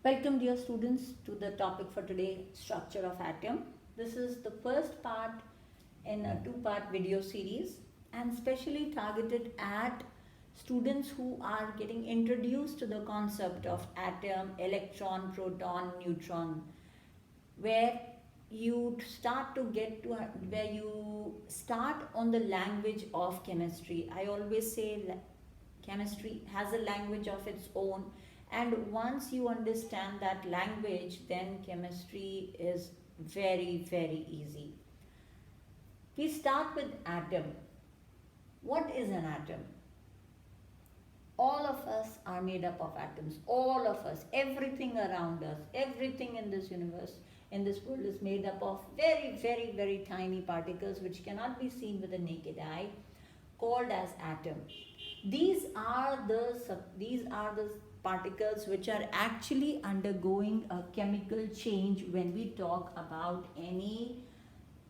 Welcome dear students to the topic for today, structure of atom. This is the first part in a two-part video series and specially targeted at students who are getting introduced to the concept of atom, electron, proton, neutron, where you start to get to where you start on the language of chemistry. I always say chemistry has a language of its own, and once you understand that language, then chemistry is very easy. We start with atom. What is an atom? All of us are made up of atoms. All of us, everything around us, everything in this universe, in this world is made up of very tiny particles which cannot be seen with the naked eye, called as atom. These are the particles which are actually undergoing a chemical change when we talk about any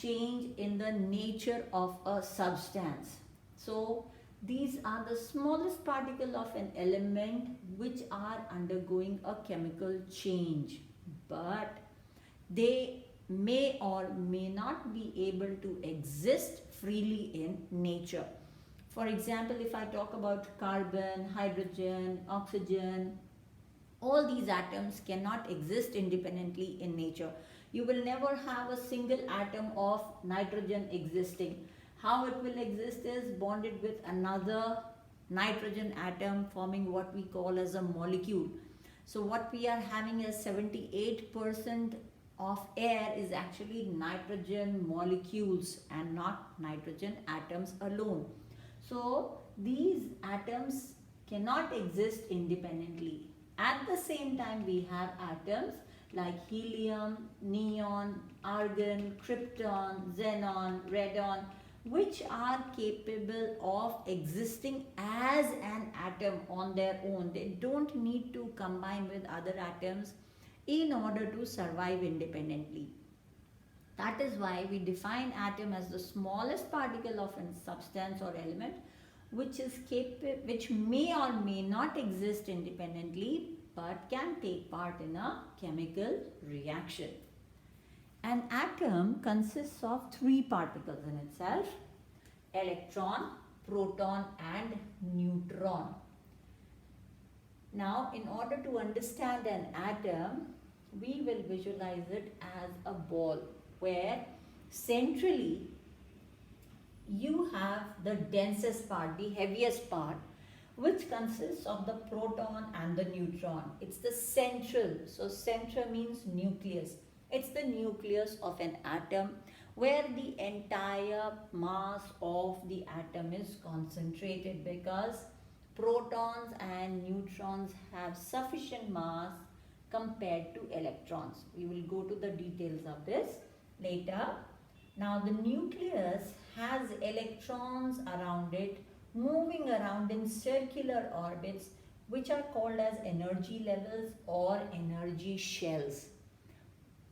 change in the nature of a substance. So these are the smallest particle of an element which are undergoing a chemical change, but they may or may not be able to exist freely in nature. For example, if I talk about carbon, hydrogen, oxygen, all these atoms cannot exist independently in nature. You will never have a single atom of nitrogen existing. How it will exist is bonded with another nitrogen atom, forming what we call as a molecule. So what we are having as 78% of air is actually nitrogen molecules and not nitrogen atoms alone. So these atoms cannot exist independently. At the same time, we have atoms like helium, neon, argon, krypton, xenon, radon, which are capable of existing as an atom on their own. They don't need to combine with other atoms in order to survive independently. That is why we define atom as the smallest particle of a substance or element which may or may not exist independently but can take part in a chemical reaction. An atom consists of three particles in itself: electron, proton and neutron. Now, in order to understand an atom, we will visualize it as a ball where centrally you have the densest part, the heaviest part, which consists of the proton and the neutron. It's the central. So central means nucleus. It's the nucleus of an atom where the entire mass of the atom is concentrated, because protons and neutrons have sufficient mass compared to electrons. We will go to the details of this later. Now the nucleus has electrons around it moving around in circular orbits, which are called as energy levels or energy shells.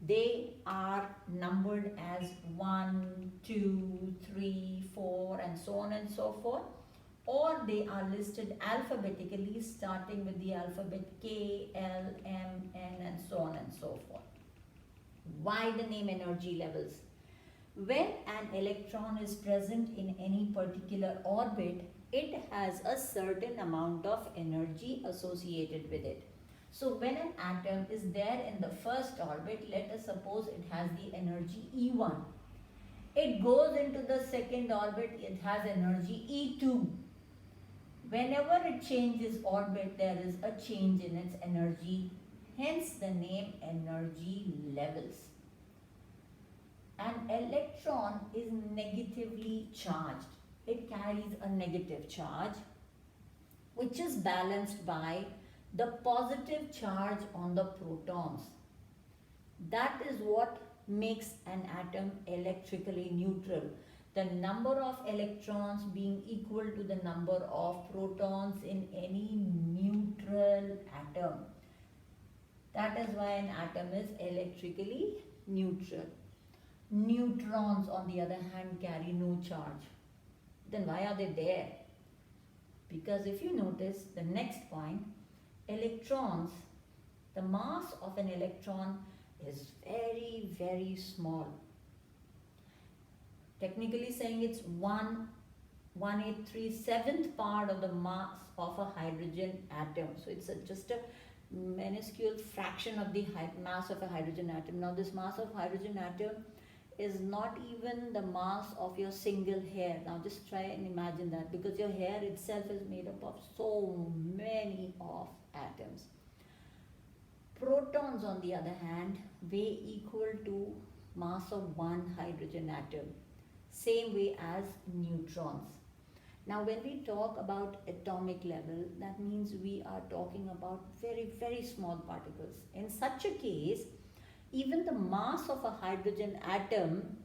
They are numbered as 1, 2, 3, 4 and so on and so forth, or they are listed alphabetically starting with the alphabet K, L, M, N and so on and so forth. Why the name energy levels? When an electron is present in any particular orbit, it has a certain amount of energy associated with it. So when an atom is there in the first orbit, let us suppose it has the energy E1. It goes into the second orbit, it has energy E2. Whenever it changes orbit, there is a change in its energy, hence the name energy levels. An electron is negatively charged. It carries a negative charge which is balanced by the positive charge on the protons. That is what makes an atom electrically neutral. The number of electrons being equal to the number of protons in any neutral atom. That is why an atom is electrically neutral. Neutrons, on the other hand, carry no charge. Then why are they there? Because if you notice the next point, electrons, The mass of an electron is very, very small. Technically saying it's 1/183/7th part of the mass of a hydrogen atom. So it's just a minuscule fraction of the mass of a hydrogen atom. Now this mass of hydrogen atom is not even the mass of your single hair. Now just try and imagine that, because your hair itself is made up of so many of atoms. Protons, on the other hand, weigh equal to mass of one hydrogen atom, same way as neutrons. Now when we talk about atomic level, that means we are talking about very, very small particles. In such a case, even the mass of a hydrogen atom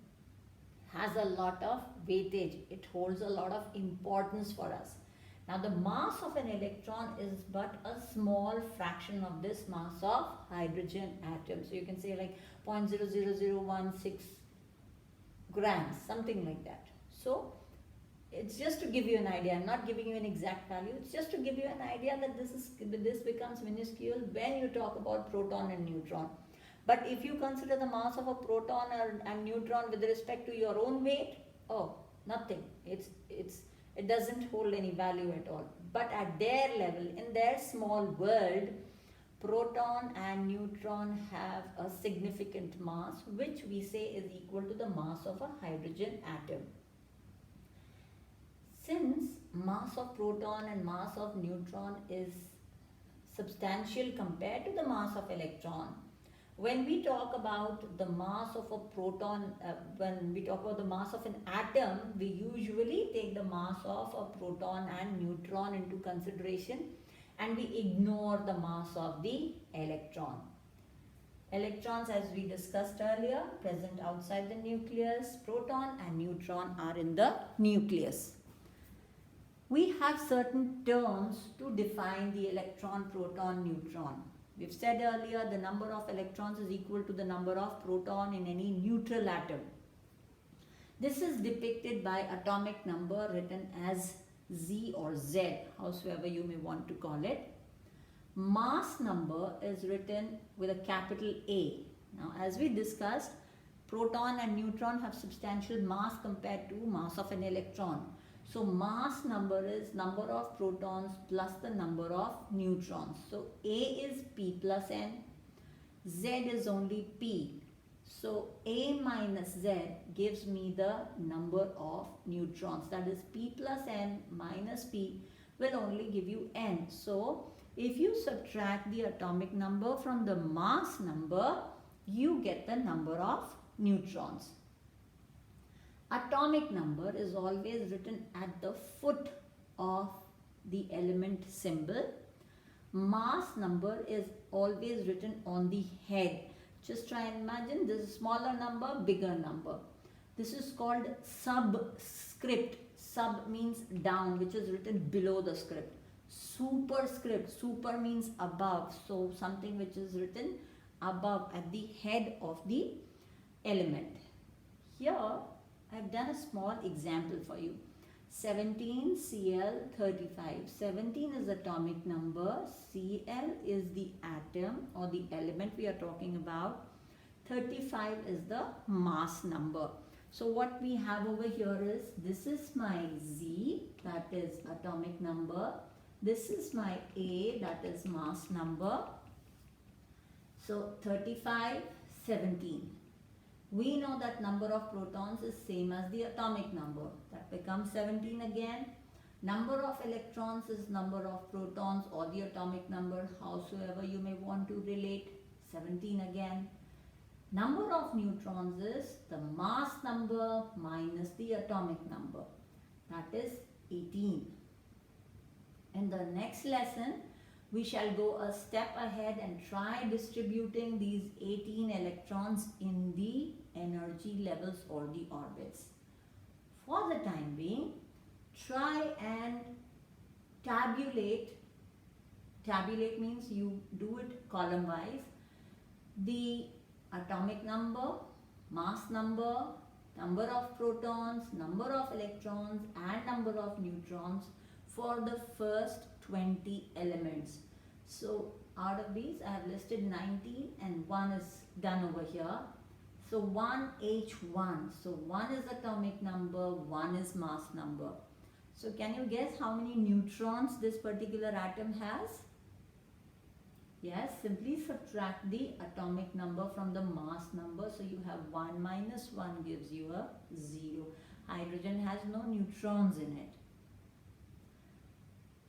has a lot of weightage. It holds a lot of importance for us. Now the mass of an electron is but a small fraction of this mass of hydrogen atom. So you can say like 0.00016 grams, something like that. So it's just to give you an idea. I'm not giving you an exact value. It's just to give you an idea that this becomes minuscule when you talk about proton and neutron. But if you consider the mass of a proton and neutron with respect to your own weight, oh, nothing. It doesn't hold any value at all. But at their level, in their small world, proton and neutron have a significant mass, which we say is equal to the mass of a hydrogen atom. Since mass of proton and mass of neutron is substantial compared to the mass of electron, when we talk about the mass of a proton, when we talk about the mass of an atom, we usually take the mass of a proton and neutron into consideration, and we ignore the mass of the electron. Electrons, as we discussed earlier, present outside the nucleus. Proton and neutron are in the nucleus. We have certain terms to define the electron, proton, neutron. We've said earlier the number of electrons is equal to the number of proton in any neutral atom. This is depicted by atomic number written as Z or Z, howsoever you may want to call it. Mass number is written with a capital A. Now as we discussed, proton and neutron have substantial mass compared to mass of an electron. So mass number is number of protons plus the number of neutrons. So A is P plus N, Z is only P. So A minus Z gives me the number of neutrons. That is P plus N minus P will only give you N. So if you subtract the atomic number from the mass number, you get the number of neutrons. Atomic number is always written at the foot of the element symbol. Mass number is always written on the head. Just try and imagine this is smaller number, bigger number. This is called subscript. Sub means down, which is written below the script. Superscript, super means above. So something which is written above at the head of the element. Here I've done a small example for you. 17Cl35. 17 is atomic number. Cl is the atom or the element we are talking about. 35 is the mass number. So what we have over here is, this is my Z, that is atomic number. This is my A, that is mass number. So 35, 17. We know that number of protons is same as the atomic number. That becomes 17 again. Number of electrons is number of protons or the atomic number, howsoever you may want to relate. 17 again. Number of neutrons is the mass number minus the atomic number. That is 18. In the next lesson, we shall go a step ahead and try distributing these 18 electrons in the energy levels or the orbits. For the time being, try and tabulate. Tabulate means you do it column wise. The atomic number, mass number, number of protons, number of electrons and number of neutrons for the first 20 elements. So Out of these, I have listed 19 and 1 is done over here. So 1H1. So 1 is atomic number, 1 is mass number. So can you guess how many neutrons this particular atom has? Yes, simply subtract the atomic number from the mass number. So you have 1 minus 1 gives you a 0. Hydrogen has no neutrons in it.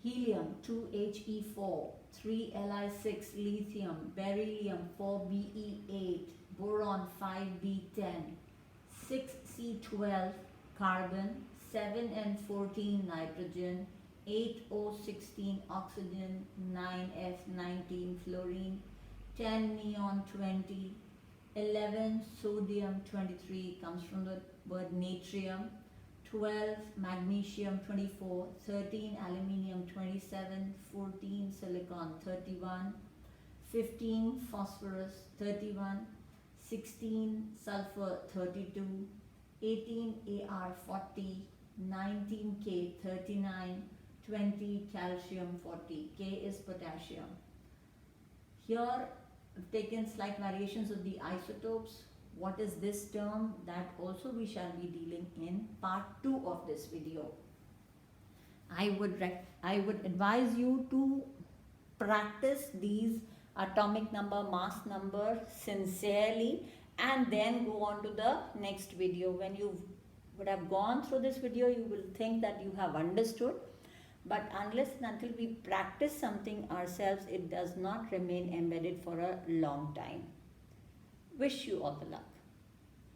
Helium 2He4, 3Li6, lithium, beryllium 4Be8, boron 5B10, 6C12, carbon, 7N14, nitrogen, 8O16, oxygen, 9F19, fluorine, 10 neon 20, 11 sodium 23 comes from the word natrium, 12 magnesium 24, 13 aluminium 27, 14 silicon 31, 15 phosphorus 31, 16 sulfur 32, 18 Ar 40, 19 K 39, 20 calcium 40. K is potassium. Here I've taken slight variations of the isotopes. What is this term? That also we shall be dealing in part 2 of this video. I would advise you to practice these atomic number, mass number sincerely, and then go on to the next video. When you would have gone through this video, you will think that you have understood. But unless and until we practice something ourselves, it does not remain embedded for a long time. Wish you all the luck.